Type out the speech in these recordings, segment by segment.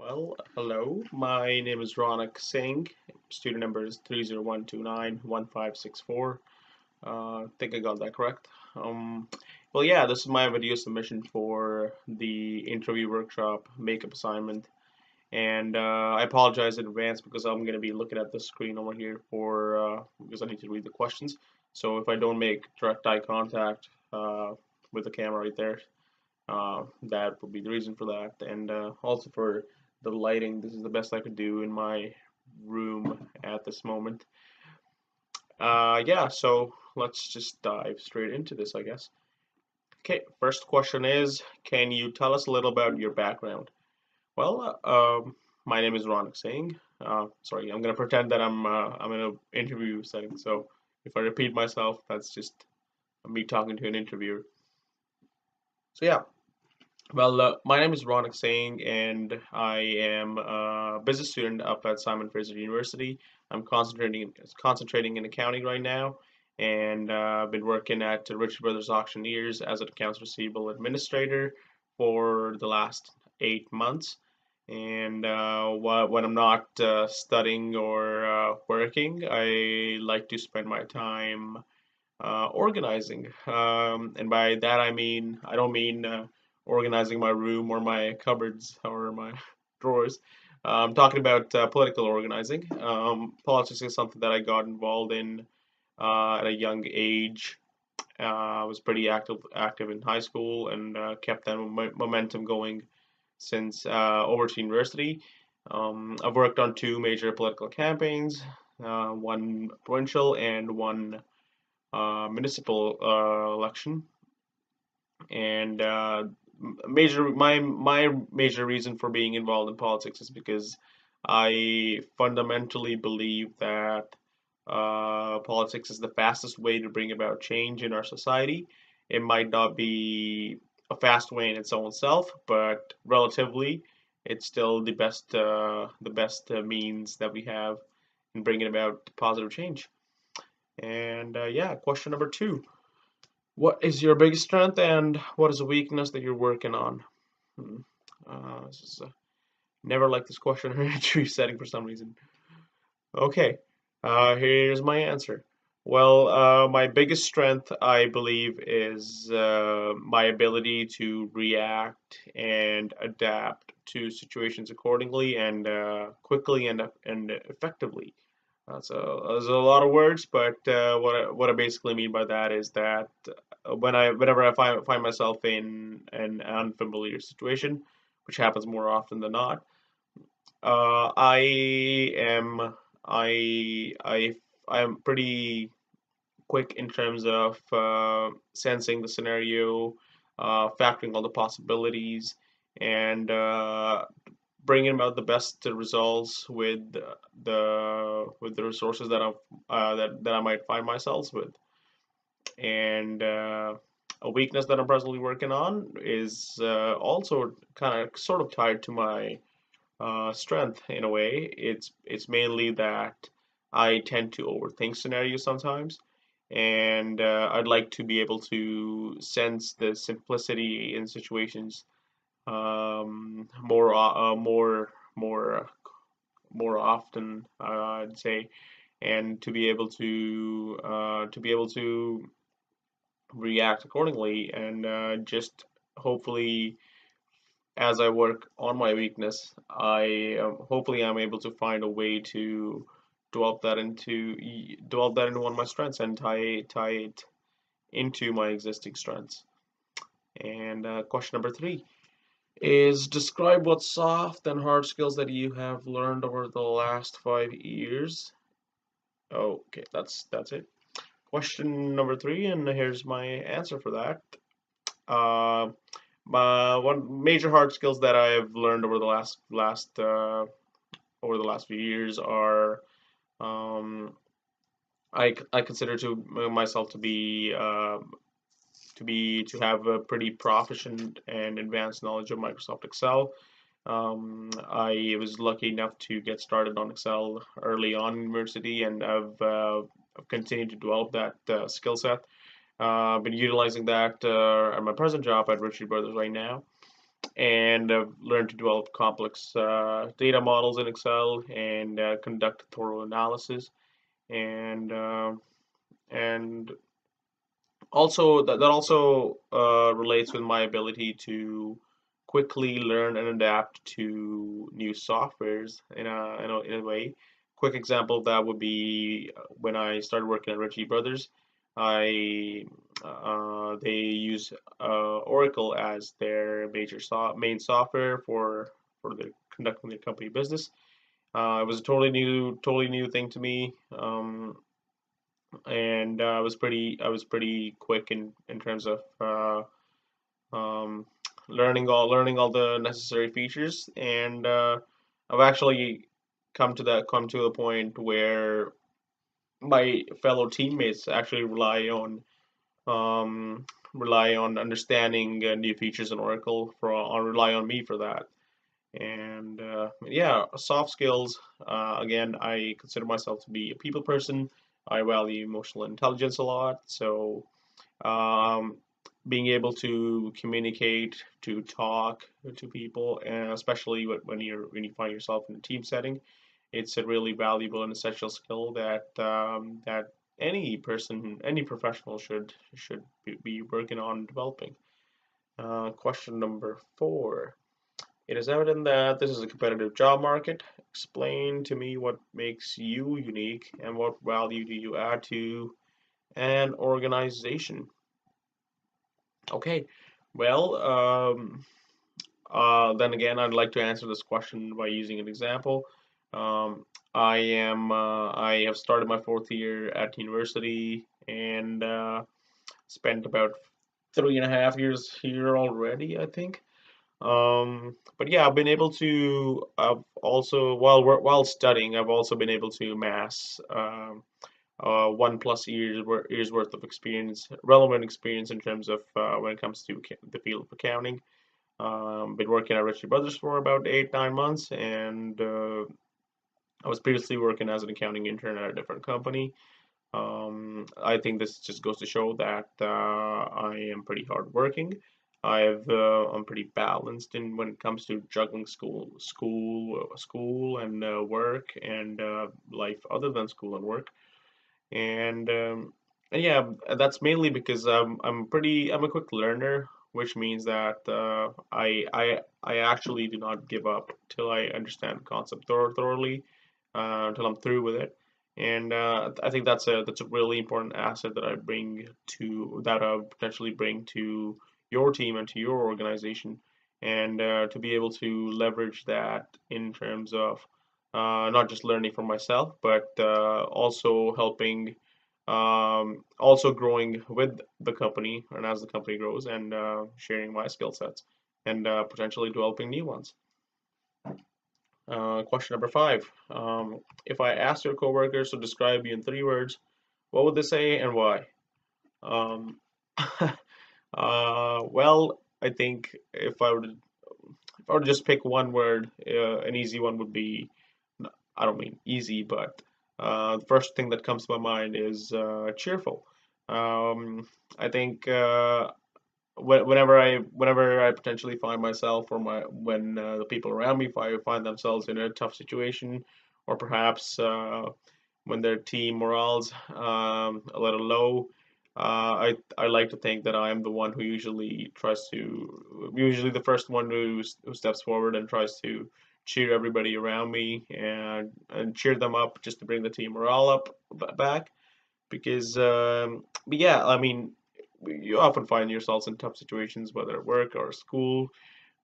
Well, hello. My name is Raunaq Singh. Student number is 301291564. I think I got that correct. Um, yeah, this is my video submission for the interview workshop makeup assignment. And I apologize in advance because I'm going to be looking at the screen over here because I need to read the questions. So if I don't make direct eye contact with the camera right there, that would be the reason for that, and also for the lighting. This is the best I could do in my room at this moment. Yeah, so let's just dive straight into this, I guess. Okay, first question is, can you tell us a little about your background? Well, my name is Raunaq Singh. Sorry, I'm gonna pretend that I'm in an interview setting. So if I repeat myself, that's just me talking to an interviewer. So yeah, my name is Raunaq Singh, and I am a business student up at Simon Fraser University. I'm concentrating in accounting right now, and I've been working at Richard Brothers Auctioneers as an accounts receivable administrator for the last 8 months. And when I'm not studying or working, I like to spend my time organizing. And by that I don't mean organizing my room or my cupboards or my drawers. I'm talking about political organizing. Politics is something that I got involved in at a young age. I was pretty active in high school and kept that momentum going since over to university. I've worked on two major political campaigns, one provincial and one municipal election, and my major reason for being involved in politics is because I fundamentally believe that politics is the fastest way to bring about change in our society. It might not be a fast way in its own self, but relatively, it's still the best means that we have in bringing about positive change. And yeah, question number two. What is your biggest strength and what is a weakness that you're working on? Hmm. This is never like this question in an interview setting for some reason. Okay, here's my answer. Well, my biggest strength, I believe, is my ability to react and adapt to situations accordingly and quickly and effectively. There's a lot of words, but what I basically mean by that is that whenever I find myself in an unfamiliar situation, which happens more often than not, I am I am pretty quick in terms of sensing the scenario, factoring all the possibilities, and bringing about the best results with the resources that I might find myself with. And a weakness that I'm presently working on is also kind of sort of tied to my strength in a way. It's mainly that I tend to overthink scenarios sometimes, and I'd like to be able to sense the simplicity in situations more often, I'd say, and to be able to react accordingly, and just hopefully as I work on my weakness, hopefully I'm able to find a way to develop that into one of my strengths and tie it into my existing strengths. And question number three is describe what soft and hard skills that you have learned over the last 5 years. Okay, that's it. Question number three, and here's my answer for that. Uh, one major hard skills that I've learned over the last few years are I consider to myself to have a pretty proficient and advanced knowledge of Microsoft Excel. I was lucky enough to get started on Excel early on in university, and I've continued to develop that skill set. I've been utilizing that at my present job at Richard Brothers right now. and learn to develop complex data models in Excel and conduct thorough analysis and and also that also relates with my ability to quickly learn and adapt to new softwares in a way. Quick example of that would be when I started working at Ritchie Brothers. I They use Oracle as their main software for their conducting their company business. It was a totally new thing to me. And I was pretty quick in terms of um, learning all the necessary features, and I've actually come to a point where my fellow teammates actually um, rely on understanding new features in Oracle for or rely on me for that. And yeah, soft skills. Again, I consider myself to be a people person. I value emotional intelligence a lot. So um, being able to communicate, to talk to people, and especially when you find yourself in a team setting, it's a really valuable and essential skill that any person, any professional should be working on developing. Question number 4. It is evident that this is a competitive job market. Explain to me what makes you unique and what value do you add to an organization? Okay, well, then again, I'd like to answer this question by using an example. I have started my 4th year at university and spent about 3.5 years here already, I think. But yeah, I've been able to. I've also while studying, I've also been able to amass 1+ years worth of experience, relevant experience in terms of when it comes to the field of accounting. Been working at Ritchie Brothers for about 8 9 months, and I was previously working as an accounting intern at a different company. I think this just goes to show that I am pretty hardworking. I'm pretty balanced in when it comes to juggling school and work and life other than school and work. And yeah, that's mainly because I'm a quick learner, which means that I actually do not give up till I understand the concept thoroughly, until I'm through with it. And I think that's a really important asset that I potentially bring to your team and to your organization, and to be able to leverage that in terms of not just learning for myself, but also helping, also growing with the company and as the company grows, and sharing my skill sets and potentially developing new ones. Question number 5. If I asked your coworkers to describe you in 3 words, what would they say and why? Um, well, I think if I were to just pick one word, an easy one would be, I don't mean easy, but the first thing that comes to my mind is cheerful. I think whenever I potentially find myself, or my when the people around me find themselves in a tough situation, or perhaps when their team morale's a little low, I like to think that I'm the one who usually the first one who steps forward and tries to cheer everybody around me and cheer them up just to bring the team morale up back. Because but yeah, I mean, you often find yourselves in tough situations, whether at work or school.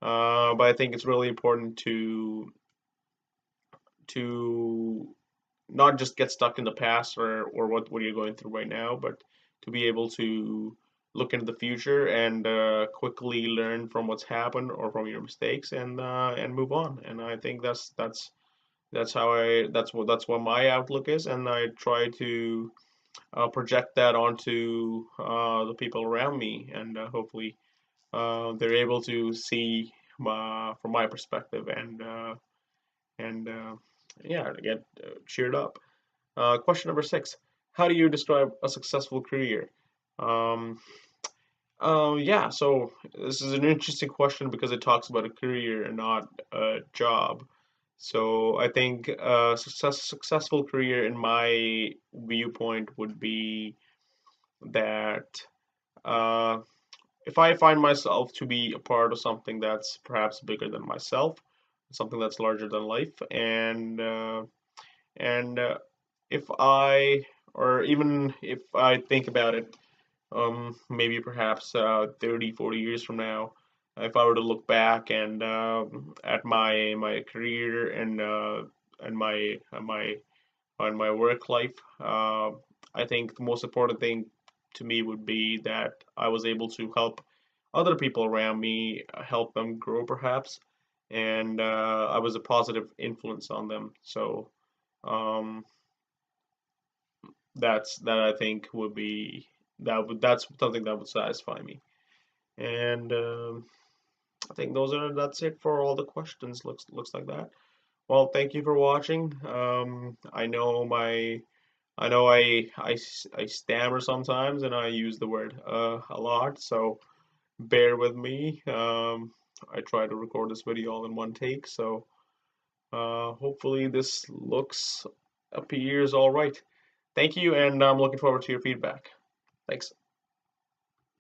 But I think it's really important to not just get stuck in the past, or what you're going through right now, but to be able to look into the future and quickly learn from what's happened or from your mistakes, and move on. And I think that's what my outlook is, and I try to project that onto the people around me, and hopefully they're able to see from my perspective, and yeah, to get cheered up. Question number 6: how do you describe a successful career? Um, Yeah, so this is an interesting question because it talks about a career and not a job. So I think a successful career in my viewpoint would be that uh, if I find myself to be a part of something that's perhaps bigger than myself, something that's larger than life, and if I or even if I think about it, maybe perhaps 30, 40 years from now, if I were to look back and at my career and my work life, I think the most important thing to me would be that I was able to help other people around me, help them grow perhaps, and I was a positive influence on them. So um, that I think would be that's something that would satisfy me. And I think that's it for all the questions. Looks like that. Well, thank you for watching. I know I stammer sometimes and I use the word a lot, so bear with me. I try to record this video all in one take, so hopefully this appears all right. Thank you, and I'm looking forward to your feedback. Thanks.